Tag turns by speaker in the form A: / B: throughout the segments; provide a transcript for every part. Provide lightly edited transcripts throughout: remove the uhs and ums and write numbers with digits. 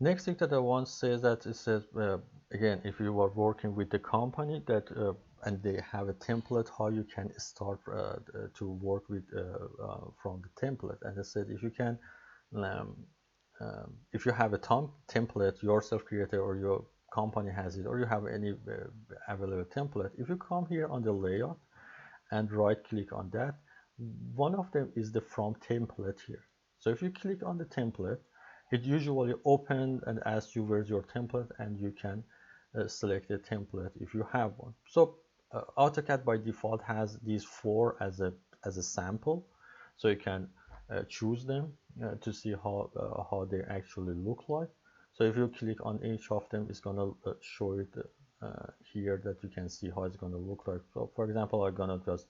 A: Next thing that I want to say is that it says, again, if you are working with the company that and they have a template, how you can start to work with from the template. And I said, if you can, um, if you have a template yourself created, or your company has it, or you have any available template, if you come here on the layout and right click on that, one of them is the from template here. So if you click on the template, it usually opens and asks you where's your template, and you can select a template if you have one. So AutoCAD by default has these four as a sample, so you can choose them to see how they actually look like. So if you click on each of them, it's gonna show it here, that you can see how it's gonna look like. So for example, I'm gonna just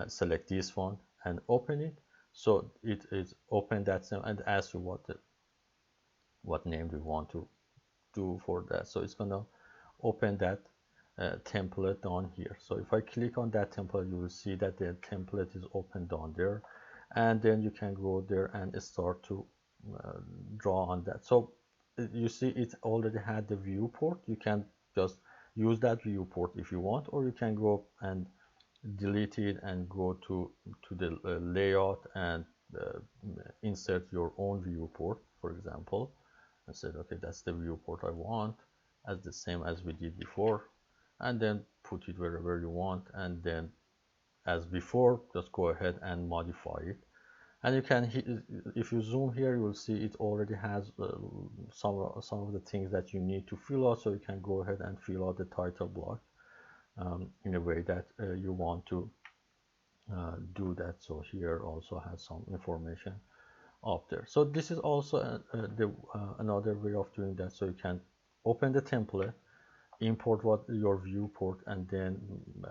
A: select this one and open it. So it is open that same and ask you what name do you want to do for that. So it's gonna open that template down here. So if I click on that template, you will see that the template is open down there, and then you can go there and start to draw on that. So you see it already had the viewport. You can just use that viewport if you want, or you can go and delete it and go to the layout and insert your own viewport, for example, and said, okay, that's the viewport I want, as the same as we did before, and then put it wherever you want, and then as before, just go ahead and modify it. And you can, if you zoom here, you will see it already has some of the things that you need to fill out. So you can go ahead and fill out the title block in a way that you want to do that. So here also has some information up there. So this is also another way of doing that. So you can open the template, import what your viewport, and then,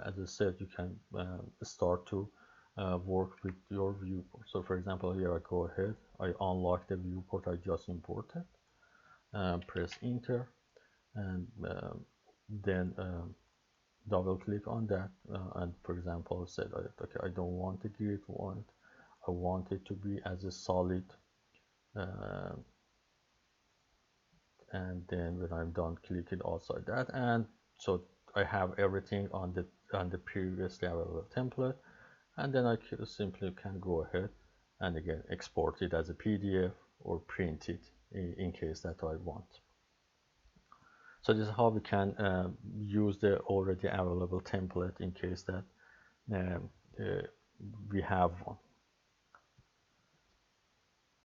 A: as I said, you can start to work with your viewport. So for example, here I go ahead, I unlock the viewport I just imported, press enter, and then double click on that, and for example said, okay, I don't want the grid one, I want it to be as a solid, uh, and then when I'm done, click it outside that, and so I have everything on the previously available template. And then I simply can go ahead and again export it as a PDF or print it in case that I want. So this is how we can use the already available template in case that um, uh, we have one.